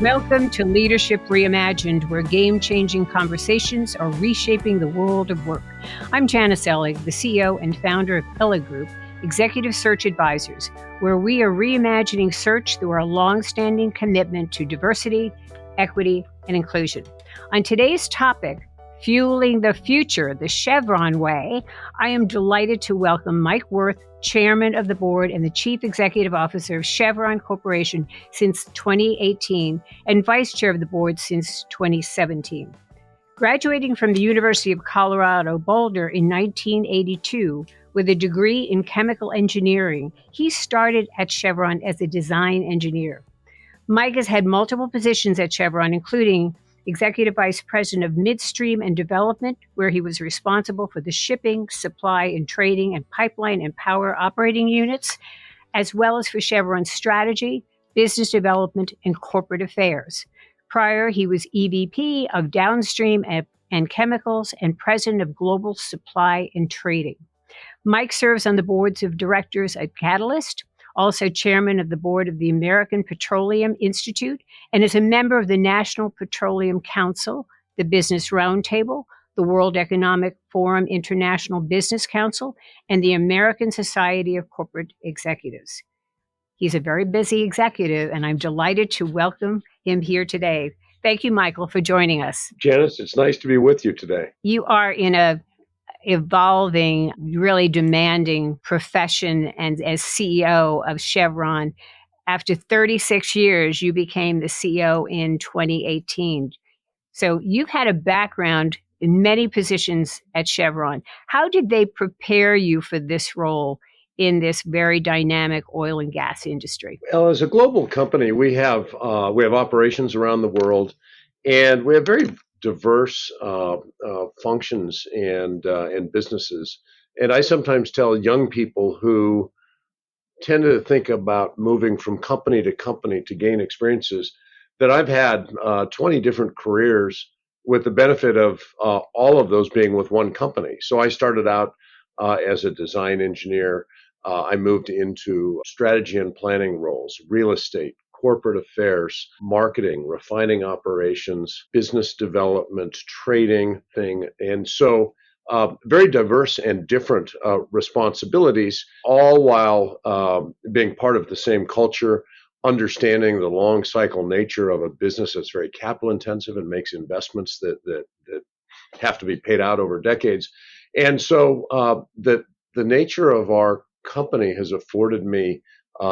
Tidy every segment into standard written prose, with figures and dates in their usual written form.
Welcome to Leadership Reimagined, where game-changing conversations are reshaping the world of work. I'm Janice Ellig, the CEO and founder of Ellig Group, Executive Search Advisors, where we are reimagining search through our long-standing commitment to diversity, equity, and inclusion. On today's topic, Fueling the Future, the Chevron Way, I am delighted to welcome Mike Wirth, Chairman of the Board and the Chief Executive Officer of Chevron Corporation since 2018 and Vice Chair of the Board since 2017. Graduating from the University of Colorado Boulder in 1982 with a degree in chemical engineering, he started at Chevron as a design engineer. Mike has had multiple positions at Chevron, including Executive Vice President of Midstream and Development, where he was responsible for the shipping, supply, and trading, and pipeline and power operating units, as well as for Chevron's strategy, business development, and corporate affairs. Prior, he was EVP of Downstream and Chemicals and President of Global Supply and Trading. Mike serves on the boards of directors at Catalyst, also chairman of the board of the American Petroleum Institute, and is a member of the National Petroleum Council, the Business Roundtable, the World Economic Forum International Business Council, and the American Society of Corporate Executives. He's a very busy executive, and I'm delighted to welcome him here today. Thank you, Michael, for joining us. Janice, it's nice to be with you today. You are in a evolving, really demanding profession, and as CEO of Chevron. After 36 years, you became the CEO in 2018. So you've had a background in many positions at Chevron. How did they prepare you for this role in this very dynamic oil and gas industry? Well, as a global company, we have operations around the world, and we have very diverse functions and businesses. And I sometimes tell young people who tend to think about moving from company to gain experiences that I've had 20 different careers with the benefit of all of those being with one company. So I started out as a design engineer. I moved into strategy and planning roles, real estate, corporate affairs, marketing, refining operations, business development, trading thing. And so very diverse and different responsibilities, all while being part of the same culture, understanding the long cycle nature of a business that's very capital intensive and makes investments that have to be paid out over decades. And so the nature of our company has afforded me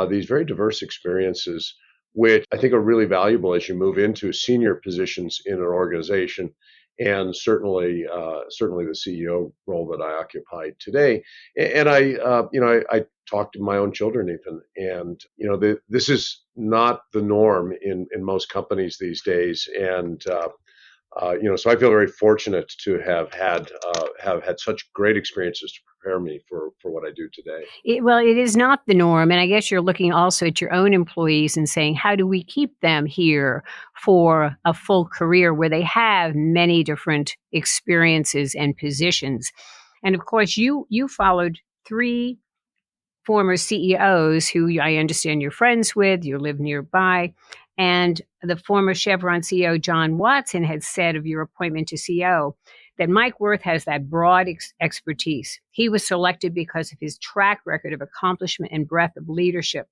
these very diverse experiences, which I think are really valuable as you move into senior positions in an organization, and certainly the CEO role that I occupy today. And I talk to my own children even, and this is not the norm in most companies these days, and so I feel very fortunate to have had such great experiences to prepare me for what I do today. It is not the norm. And I guess you're looking also at your own employees and saying, how do we keep them here for a full career where they have many different experiences and positions? And of course, you followed three former CEOs who I understand you're friends with, you live nearby. And the former Chevron CEO, John Watson, had said of your appointment to CEO that Mike Wirth has that broad expertise. He was selected because of his track record of accomplishment and breadth of leadership.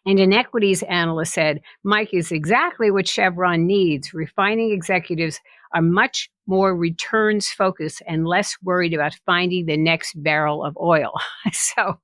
And an equities analyst said, Mike is exactly what Chevron needs. Refining executives are much more returns focused and less worried about finding the next barrel of oil. So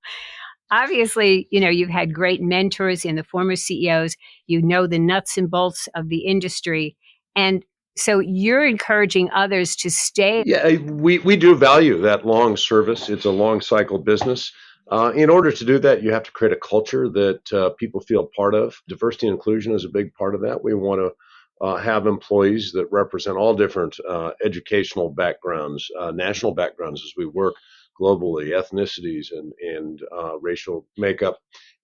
obviously, you've had great mentors in the former CEOs. You know the nuts and bolts of the industry. And so you're encouraging others to stay. Yeah, we do value that long service. It's a long cycle business. In order to do that, you have to create a culture that people feel part of. Diversity and inclusion is a big part of that. We want to have employees that represent all different educational backgrounds, national backgrounds as we work globally, ethnicities and racial makeup,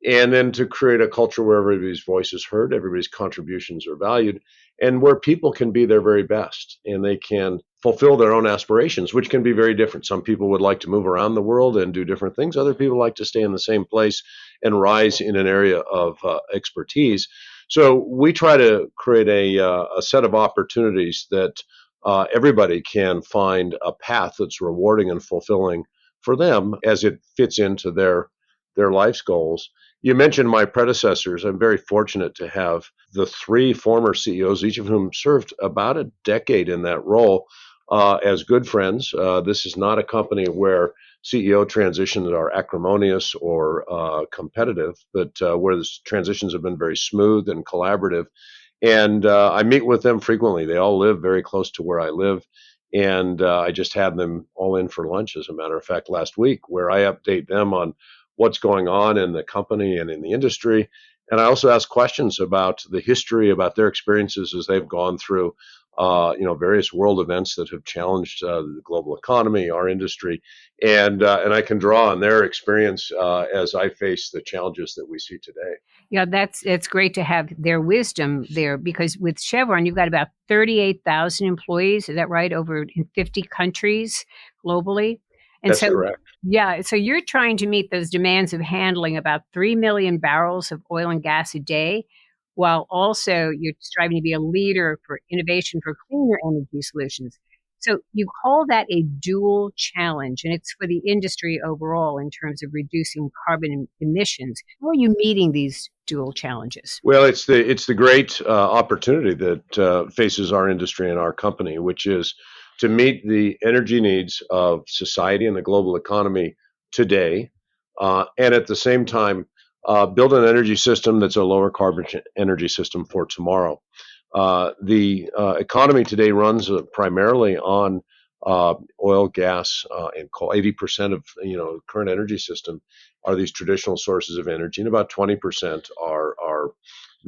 and then to create a culture where everybody's voice is heard, everybody's contributions are valued, and where people can be their very best and they can fulfill their own aspirations, which can be very different. Some people would like to move around the world and do different things. Other people like to stay in the same place and rise in an area of expertise. So we try to create a set of opportunities that everybody can find a path that's rewarding and fulfilling for them as it fits into their life's goals. You mentioned my predecessors. I'm very fortunate to have the three former CEOs, each of whom served about a decade in that role, as good friends. This is not a company where CEO transitions are acrimonious or competitive, but where the transitions have been very smooth and collaborative. And I meet with them frequently. They all live very close to where I live. And I just had them all in for lunch, as a matter of fact, last week, where I update them on what's going on in the company and in the industry. And I also ask questions about the history, about their experiences as they've gone through, various world events that have challenged the global economy, our industry, and I can draw on their experience as I face the challenges that we see today. Yeah, it's great to have their wisdom there because with Chevron, you've got about 38,000 employees. Is that right? Over in 50 countries globally. And That's so, correct. yeah, so you're trying to meet those demands of handling about 3 million barrels of oil and gas a day, while also you're striving to be a leader for innovation for cleaner energy solutions. So you call that a dual challenge, and it's for the industry overall in terms of reducing carbon emissions. How are you meeting these dual challenges? Well, it's the great opportunity that faces our industry and our company, which is to meet the energy needs of society and the global economy today, and at the same time build an energy system that's a lower carbon energy system for tomorrow. The economy today runs primarily on oil, gas, and coal. 80% of current energy system are these traditional sources of energy, and about 20% are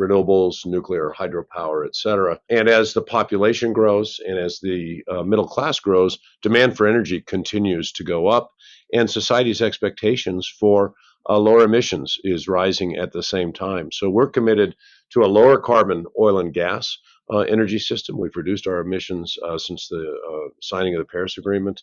renewables, nuclear, hydropower, et cetera. And as the population grows and as the middle class grows, demand for energy continues to go up, and society's expectations for lower emissions is rising at the same time. So we're committed to a lower carbon oil and gas energy system. We've reduced our emissions since the signing of the Paris Agreement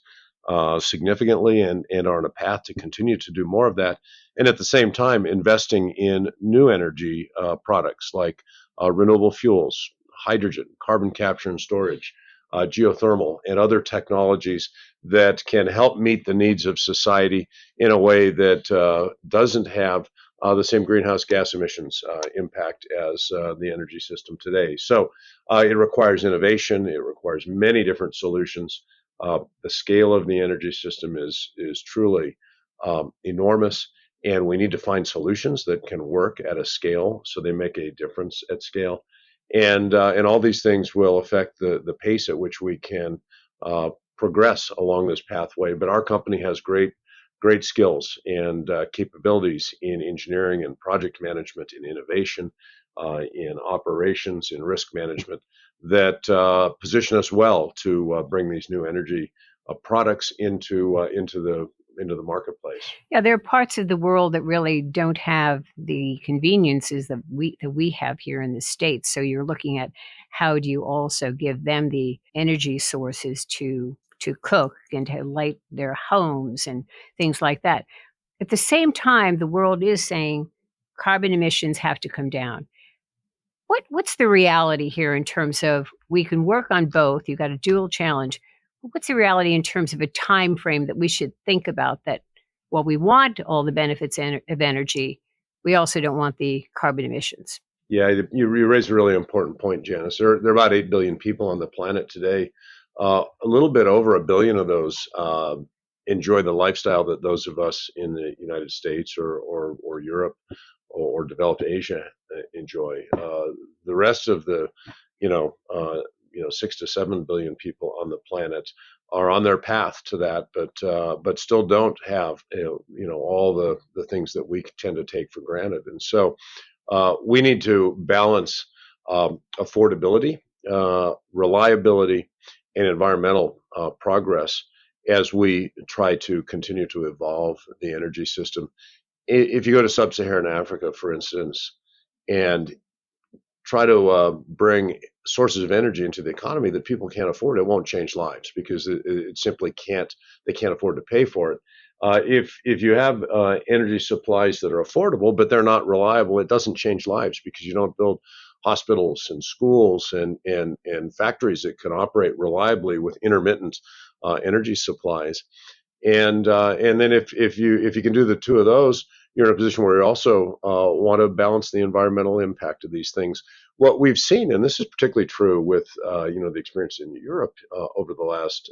significantly and are on a path to continue to do more of that. And at the same time, investing in new energy products like renewable fuels, hydrogen, carbon capture and storage, geothermal, and other technologies that can help meet the needs of society in a way that doesn't have the same greenhouse gas emissions impact as the energy system today. So it requires innovation. It requires many different solutions. The scale of the energy system is truly enormous, and we need to find solutions that can work at a scale so they make a difference at scale. And all these things will affect the pace at which we can progress along this pathway. But our company has great skills and capabilities in engineering and project management, in innovation, in operations, in risk management that position us well to bring these new energy products into the marketplace. Yeah, there are parts of the world that really don't have the conveniences that we have here in the States. So you're looking at how do you also give them the energy sources to cook and to light their homes and things like that. At the same time, the world is saying carbon emissions have to come down. What's the reality here in terms of we can work on both? You've got a dual challenge. What's the reality in terms of a time frame that we should think about that while we want all the benefits of energy, we also don't want the carbon emissions? Yeah, you raise a really important point, Janice. There are about 8 billion people on the planet today. A little bit over a billion of those enjoy the lifestyle that those of us in the United States or Europe or developed Asia enjoy. The rest of the, you know, uh, 6 to 7 billion people on the planet are on their path to that, but still don't have all the things that we tend to take for granted. And so we need to balance affordability, reliability, and environmental progress as we try to continue to evolve the energy system. If you go to sub-Saharan Africa, for instance, and try to bring sources of energy into the economy that people can't afford, it won't change lives because it simply can't. They can't afford to pay for it. If you have energy supplies that are affordable but they're not reliable, it doesn't change lives because you don't build hospitals and schools and factories that can operate reliably with intermittent energy supplies. And then if you can do the two of those, you're in a position where you also want to balance the environmental impact of these things. What we've seen, and this is particularly true with the experience in Europe over the last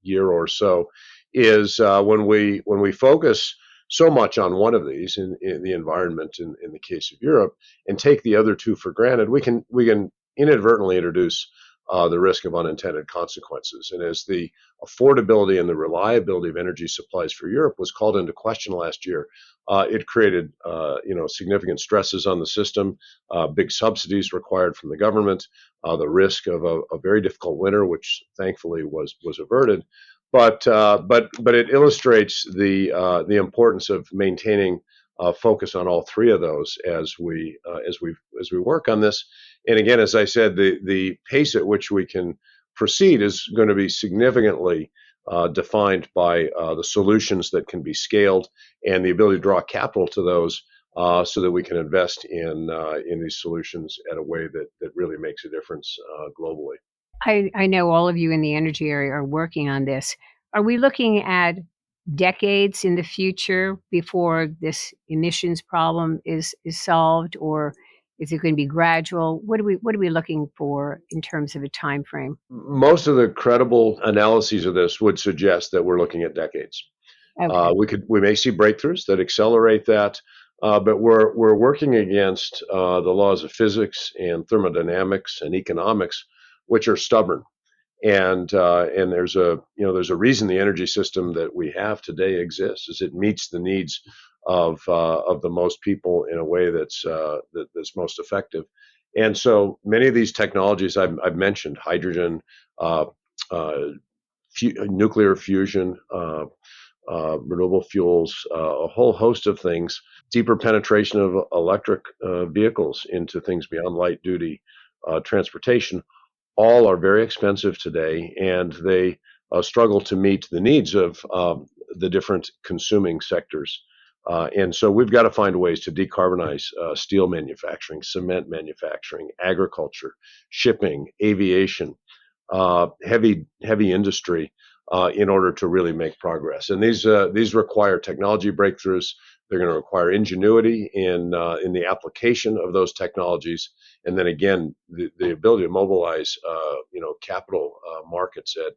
year or so, is when we focus so much on one of these in the environment in the case of Europe and take the other two for granted, we can inadvertently introduce the risk of unintended consequences. And as the affordability and the reliability of energy supplies for Europe was called into question last year, it created significant stresses on the system, big subsidies required from the government, the risk of a very difficult winter, which thankfully was averted. But it illustrates the importance of maintaining focus on all three of those as we work on this. And again, as I said, the pace at which we can proceed is going to be significantly defined by the solutions that can be scaled and the ability to draw capital to those so that we can invest in these solutions at a way that really makes a difference globally. I know all of you in the energy area are working on this. Are we looking at decades in the future before this emissions problem is solved, or is it going to be gradual? What are we looking for in terms of a time frame? Most of the credible analyses of this would suggest that we're looking at decades. Okay. We may see breakthroughs that accelerate that, but we're working against the laws of physics and thermodynamics and economics, which are stubborn. And there's a reason the energy system that we have today exists, is it meets the needs of the most people in a way that's most effective. And so many of these technologies I've mentioned, hydrogen, uh, uh, nuclear fusion, renewable fuels, a whole host of things, deeper penetration of electric vehicles into things beyond light duty transportation, all are very expensive today, and they struggle to meet the needs of the different consuming sectors. And so we've got to find ways to decarbonize steel manufacturing, cement manufacturing, agriculture, shipping, aviation, heavy industry in order to really make progress. And these require technology breakthroughs. They're going to require ingenuity in the application of those technologies, and then again the ability to mobilize capital markets at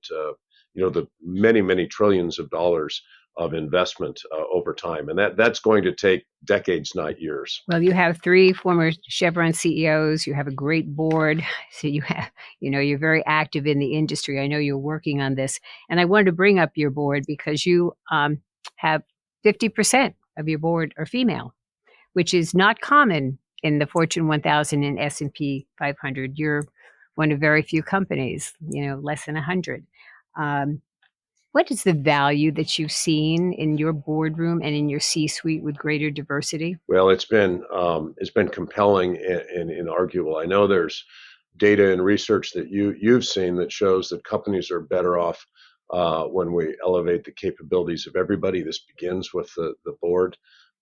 the many trillions of dollars of investment over time, and that's going to take decades, not years. Well, you have three former Chevron CEOs. You have a great board. So you're very active in the industry. I know you're working on this. And I wanted to bring up your board because you have 50% of your board are female, which is not common in the Fortune 1000 and S&P 500. You're one of very few companies, less than 100. What is the value that you've seen in your boardroom and in your C-suite with greater diversity? Well, it's been compelling and inarguable. I know there's data and research that you've seen that shows that companies are better off when we elevate the capabilities of everybody. This begins with the board.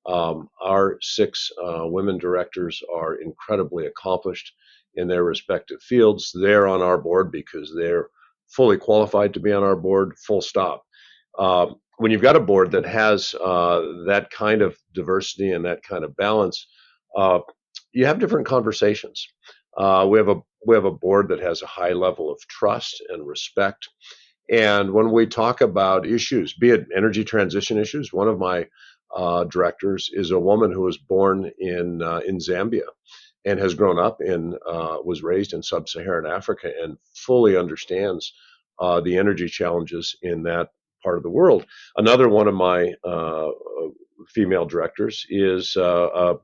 Our six women directors are incredibly accomplished in their respective fields. They're on our board because they're fully qualified to be on our board, full stop. When you've got a board that has that kind of diversity and that kind of balance, uh, you have different conversations. We have a board that has a high level of trust and respect. And when we talk about issues, be it energy transition issues, one of my directors is a woman who was born in Zambia and has grown up was raised in sub-Saharan Africa and fully understands the energy challenges in that part of the world. Another one of my female directors is a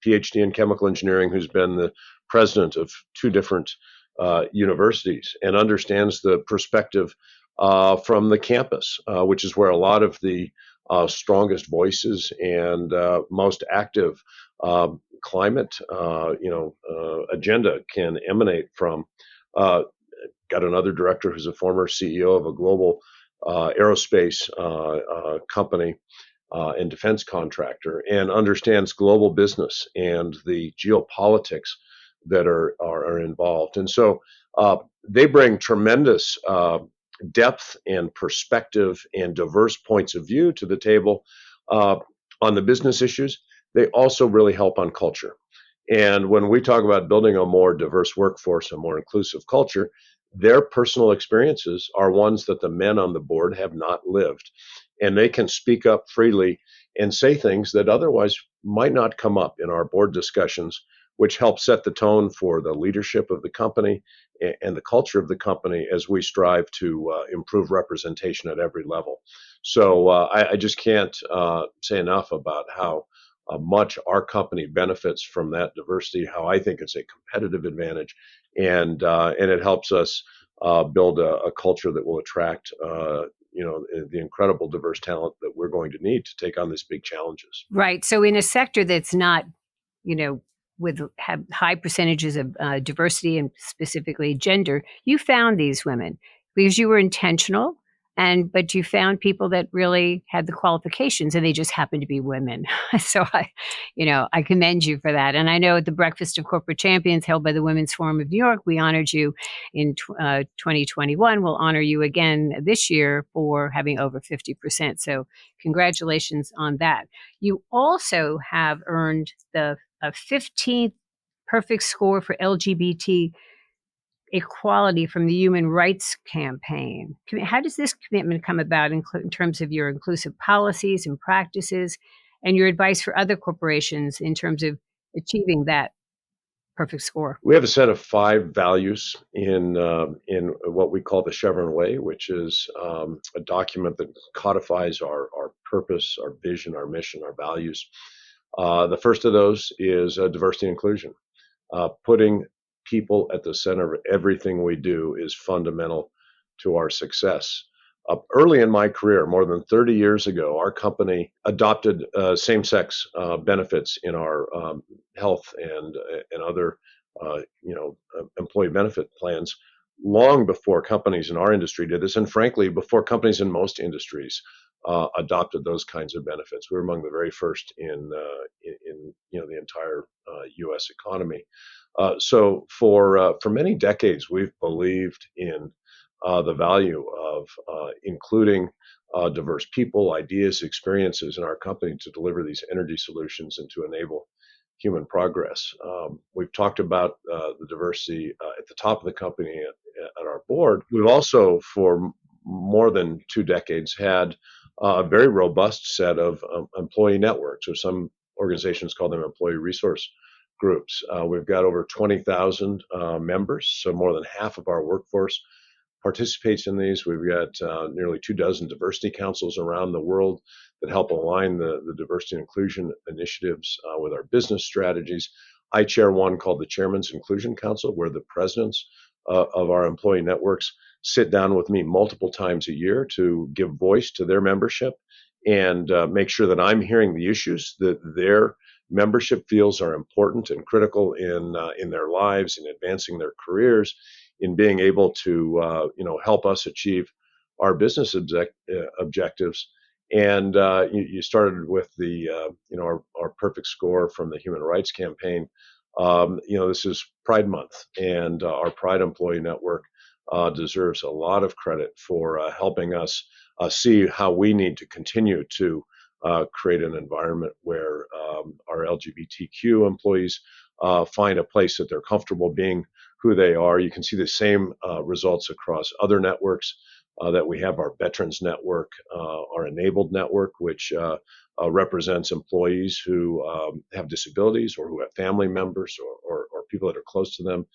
PhD in chemical engineering who's been the president of two different universities and understands the perspective from the campus, which is where a lot of the strongest voices and most active climate, agenda can emanate from. Uh, Got another director who's a former CEO of a global aerospace company and defense contractor and understands global business and the geopolitics that are involved. And so they bring tremendous depth and perspective and diverse points of view to the table on the business issues. They also really help on culture. And when we talk about building a more diverse workforce, a more inclusive culture, their personal experiences are ones that the men on the board have not lived. And they can speak up freely and say things that otherwise might not come up in our board discussions, which help set the tone for the leadership of the company and the culture of the company as we strive to improve representation at every level. So I just can't say enough about how much our company benefits from that diversity, how I think it's a competitive advantage, and it helps us build a culture that will attract the incredible diverse talent that we're going to need to take on these big challenges. Right. So in a sector that's not, you know, with have high percentages of diversity and specifically gender, you found these women because you were intentional, but you found people that really had the qualifications, and they just happened to be women. So I commend you for that. And I know at the Breakfast of Corporate Champions held by the Women's Forum of New York, we honored you in 2021. We'll honor you again this year for having over 50%. So congratulations on that. You also have earned the 15th perfect score for LGBT equality from the Human Rights Campaign. How does this commitment come about in terms of your inclusive policies and practices and your advice for other corporations in terms of achieving that perfect score? We have a set of 5 values in what we call the Chevron Way, which is a document that codifies our purpose, our vision, our mission, our values. The first of those is diversity and inclusion. Putting people at the center of everything we do is fundamental to our success. Early in my career, more than 30 years ago, our company adopted same-sex benefits in our health and other employee benefit plans long before companies in our industry did this, and frankly, before companies in most industries adopted those kinds of benefits. We were among the very first in the entire U.S. economy. So for many decades, we've believed in the value of including diverse people, ideas, experiences in our company to deliver these energy solutions and to enable human progress. We've talked about the diversity at the top of the company at our board. We've also, for more than 2 decades, had a very robust set of employee networks, or some organizations call them employee resource groups. We've got over 20,000 members, so more than half of our workforce participates in these. We've got nearly 24 diversity councils around the world that help align the diversity and inclusion initiatives with our business strategies. I chair one called the Chairman's Inclusion Council, where the presidents of our employee networks sit down with me multiple times a year to give voice to their membership and make sure that I'm hearing the issues that their membership feels are important and critical in their lives, in advancing their careers, in being able to help us achieve our business objectives. And you started with our perfect score from the Human Rights Campaign. This is Pride Month, and our Pride Employee Network deserves a lot of credit for helping us see how we need to continue to create an environment where our LGBTQ employees find a place that they're comfortable being who they are. You can see the same results across other networks that we have. Our Veterans Network, our Enabled Network, which represents employees who have disabilities or who have family members or people that are close to them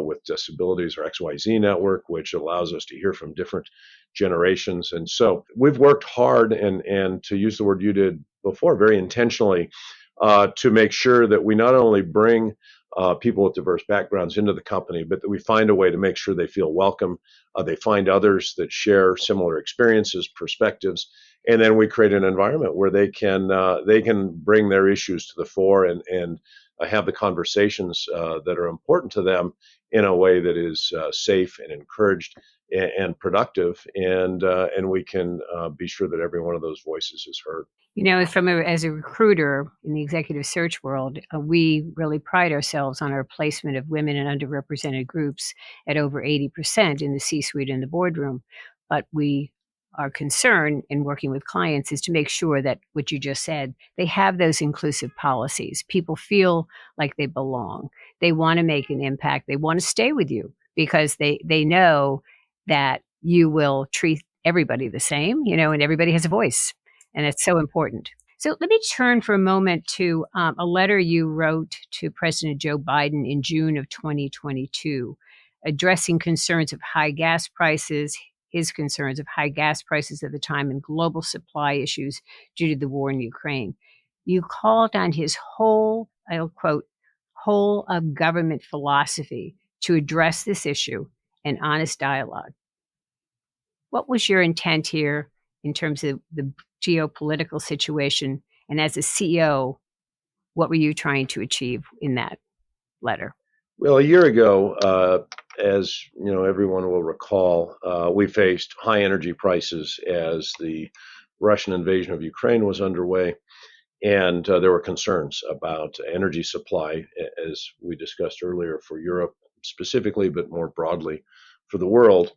with disabilities, or XYZ Network, which allows us to hear from different generations. And so we've worked hard, and to use the word you did before, very intentionally, to make sure that we not only bring people with diverse backgrounds into the company, but that we find a way to make sure they feel welcome. They find others that share similar experiences, perspectives, and then we create an environment where they can bring their issues to the fore and have the conversations that are important to them in a way that is safe and encouraged and productive, and we can be sure that every one of those voices is heard. As a recruiter in the executive search world, we really pride ourselves on our placement of women and underrepresented groups at over 80% in the C-suite and the boardroom. But our concern in working with clients is to make sure that what you just said, they have those inclusive policies. People feel like they belong. They want to make an impact. They want to stay with you because they know that you will treat everybody the same, and everybody has a voice. And it's so important. So let me turn for a moment to a letter you wrote to President Joe Biden in June of 2022, addressing concerns of high gas prices, his concerns of high gas prices at the time and global supply issues due to the war in Ukraine. You called on his I'll quote, whole of government philosophy to address this issue and honest dialogue. What was your intent here in terms of the geopolitical situation? And as a CEO, what were you trying to achieve in that letter? Well, a year ago, as everyone will recall, we faced high energy prices as the Russian invasion of Ukraine was underway, and there were concerns about energy supply, as we discussed earlier, for Europe specifically, but more broadly for the world.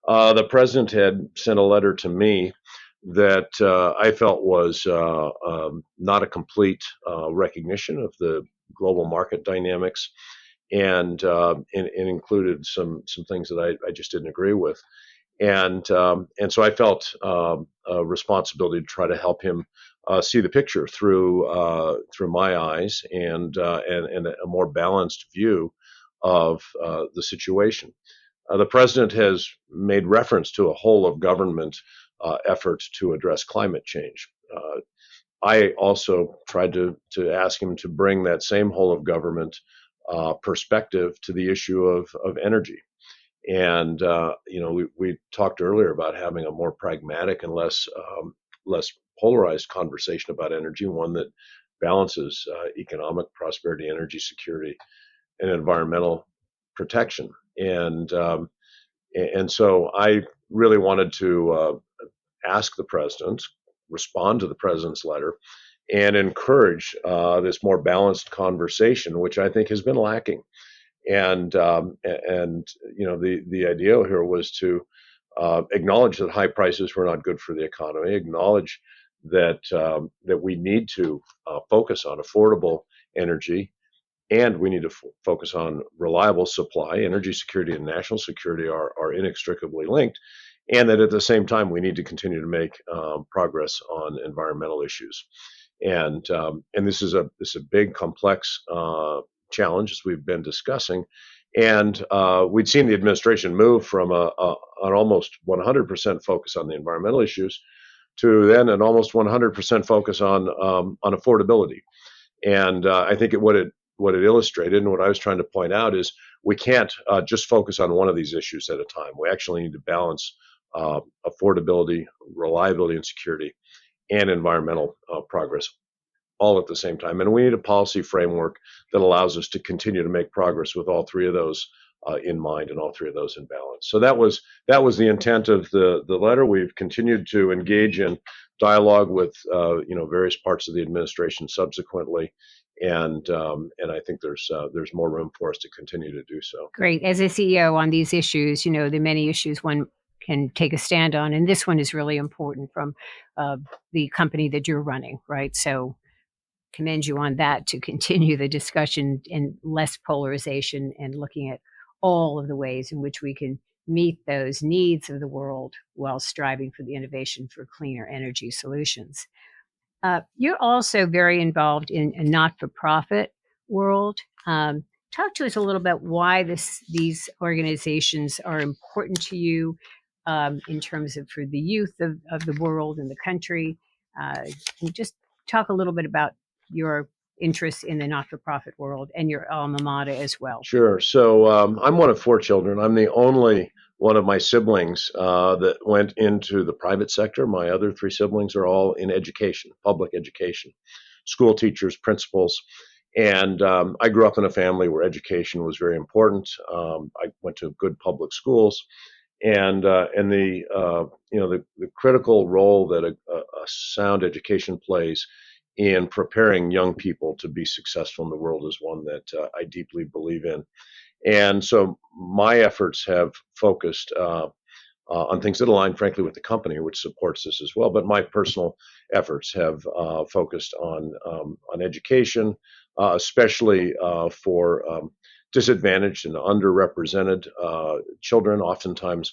The president had sent a letter to me that I felt was not a complete recognition of the global market dynamics, and included some things that I just didn't agree with, and so I felt a responsibility to try to help him see the picture through my eyes and a more balanced view of the situation. The president has made reference to a whole of government effort to address climate change. I also tried to ask him to bring that same whole of government perspective to the issue of energy. And we talked earlier about having a more pragmatic and less polarized conversation about energy, one that balances economic prosperity, energy security, and environmental protection. And so I really wanted to ask the president, respond to the president's letter, and encourage this more balanced conversation, which I think has been lacking. And the idea here was to acknowledge that high prices were not good for the economy, acknowledge that we need to focus on affordable energy, and we need to focus on reliable supply. Energy security and national security are inextricably linked, and that at the same time we need to continue to make progress on environmental issues. And this is a big, complex challenge, as we've been discussing. And we'd seen the administration move from an almost 100% focus on the environmental issues to then an almost 100% focus on affordability. And I think what it illustrated, and what I was trying to point out, is we can't just focus on one of these issues at a time. We actually need to balance affordability, reliability, and security, and environmental progress all at the same time. And we need a policy framework that allows us to continue to make progress with all three of those in mind and all three of those in balance. So that was the intent of the letter. We've continued to engage in dialogue with various parts of the administration subsequently, and I think there's more room for us to continue to do so. Great. As a CEO on these issues, there are many issues one can take a stand on, and this one is really important from the company that you're running, right? So commend you on that, to continue the discussion and less polarization and looking at all of the ways in which we can meet those needs of the world while striving for the innovation for cleaner energy solutions. You're also very involved in a not-for-profit world. Talk to us a little bit why these organizations are important to you in terms of for the youth of the world and the country. And just talk a little bit about your interest in the not-for-profit world and your alma mater as well. Sure. So I'm one of four children. I'm the only one of my siblings that went into the private sector. My other three siblings are all in education, public education, school teachers, principals. And I grew up in a family where education was very important. I went to good public schools, and the critical role that a sound education plays in preparing young people to be successful in the world is one that I deeply believe in. And so my efforts have focused on things that align, frankly, with the company, which supports this as well. But my personal efforts have focused on education, especially for disadvantaged and underrepresented children, oftentimes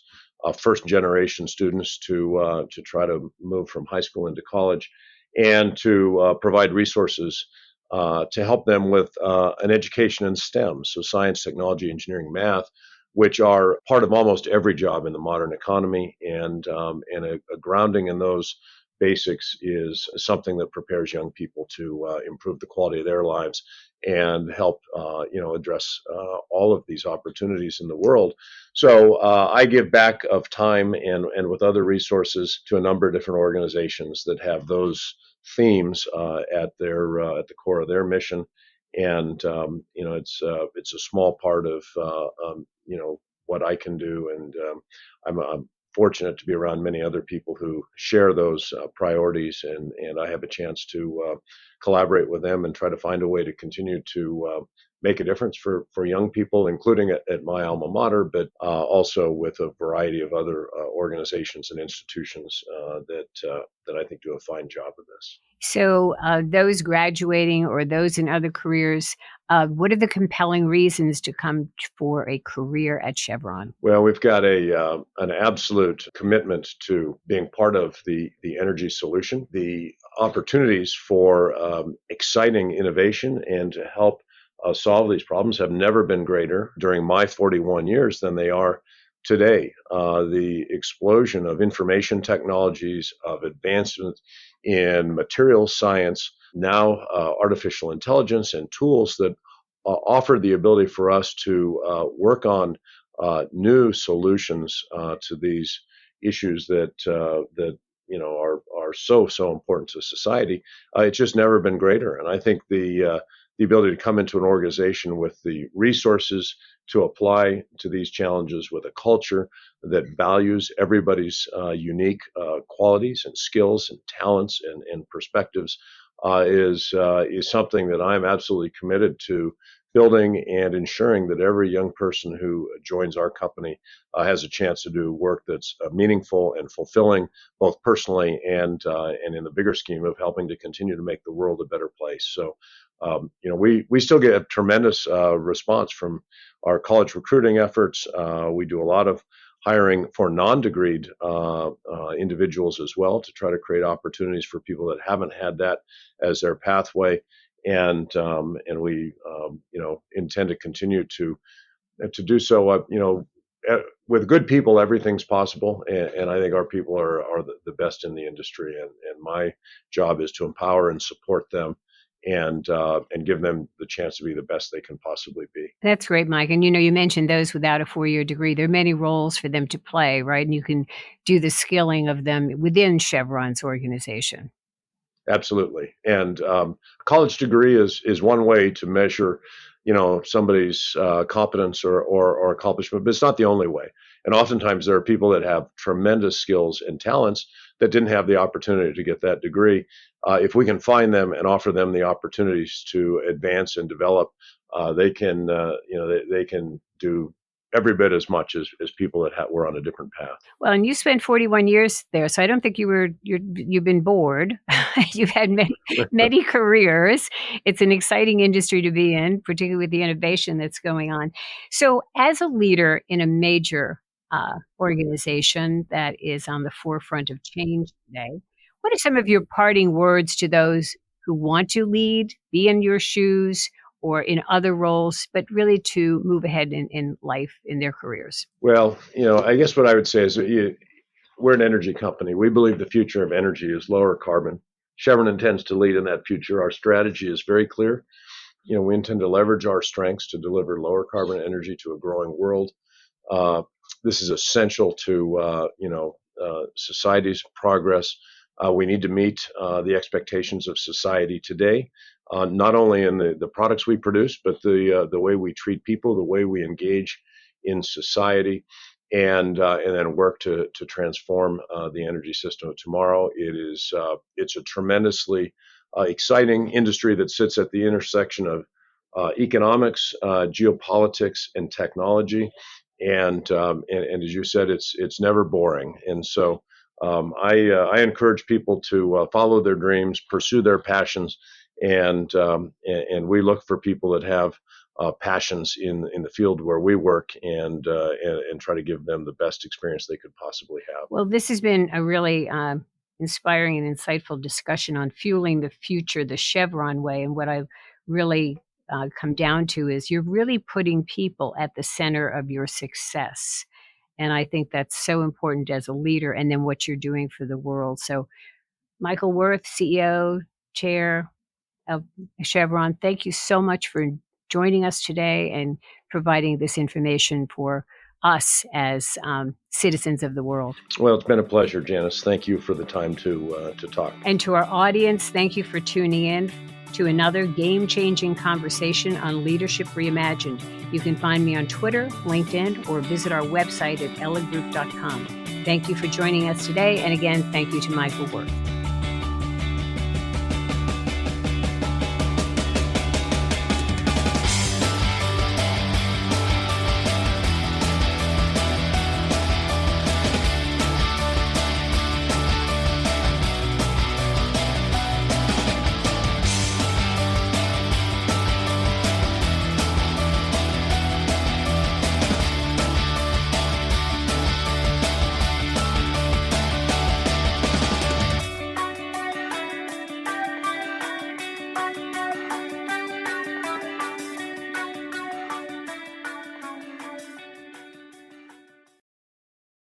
first generation students, to try to move from high school into college, and to provide resources to help them with an education in STEM, so science, technology, engineering, math, which are part of almost every job in the modern economy, and a grounding in those basics is something that prepares young people to improve the quality of their lives and help address all of these opportunities in the world. So I give back of time and with other resources to a number of different organizations that have those themes at the core of their mission. And it's a small part of what I can do, and I'm fortunate to be around many other people who share those priorities, and I have a chance to collaborate with them and try to find a way to continue to make a difference for young people, including at my alma mater, but also with a variety of other organizations and institutions that I think do a fine job of this. So, those graduating or those in other careers, what are the compelling reasons to come for a career at Chevron? Well, we've got an absolute commitment to being part of the energy solution. The opportunities for exciting innovation and to help solve these problems have never been greater during my 41 years than they are today. The explosion of information technologies, of advancements in material science, now artificial intelligence and tools that offer the ability for us to work on new solutions to these issues that are so important to society. It's just never been greater, and I think the ability to come into an organization with the resources to apply to these challenges, with a culture that values everybody's unique qualities and skills and talents and perspectives, is something that I'm absolutely committed to building and ensuring that every young person who joins our company has a chance to do work that's meaningful and fulfilling, both personally and in the bigger scheme of helping to continue to make the world a better place. So, we still get a tremendous response from our college recruiting efforts. We do a lot of hiring for non-degreed individuals as well, to try to create opportunities for people that haven't had that as their pathway, and we intend to continue to do so. With good people, everything's possible, and I think our people are the best in the industry, and my job is to empower and support them, and give them the chance to be the best they can possibly be. That's great, Mike. And you mentioned those without a 4-year degree. There are many roles for them to play, right? And you can do the skilling of them within Chevron's organization. Absolutely. And college degree is one way to measure, somebody's competence or accomplishment, but it's not the only way. And oftentimes there are people that have tremendous skills and talents that didn't have the opportunity to get that degree. If we can find them and offer them the opportunities to advance and develop, they can do every bit as much as people that were on a different path. Well, and you spent 41 years there, so I don't think you've been bored. You've had many careers. It's an exciting industry to be in, particularly with the innovation that's going on. So, as a leader in a major organization that is on the forefront of change today, what are some of your parting words to those who want to lead, be in your shoes, or in other roles, but really to move ahead in life, in their careers? Well, I guess what I would say is that we're an energy company. We believe the future of energy is lower carbon. Chevron intends to lead in that future. Our strategy is very clear. We intend to leverage our strengths to deliver lower carbon energy to a growing world. This is essential to society's progress. We need to meet the expectations of society today, not only in the products we produce, but the way we treat people, the way we engage in society, and then work to transform the energy system of tomorrow. It's a tremendously exciting industry that sits at the intersection of economics, geopolitics, and technology. And as you said, it's never boring. And so I encourage people to follow their dreams, pursue their passions, and we look for people that have passions in the field where we work, and try to give them the best experience they could possibly have. Well, this has been a really inspiring and insightful discussion on fueling the future, the Chevron way. And what I've really come down to is you're really putting people at the center of your success. And I think that's so important as a leader, and then what you're doing for the world. So, Michael Wirth, CEO, Chair of Chevron, thank you so much for joining us today and providing this information for us as citizens of the world. Well, it's been a pleasure, Janice. Thank you for the time to talk. And to our audience, thank you for tuning in to another game-changing conversation on Leadership Reimagined. You can find me on Twitter, LinkedIn, or visit our website at elliggroup.com. Thank you for joining us today. And again, thank you to Michael Wirth.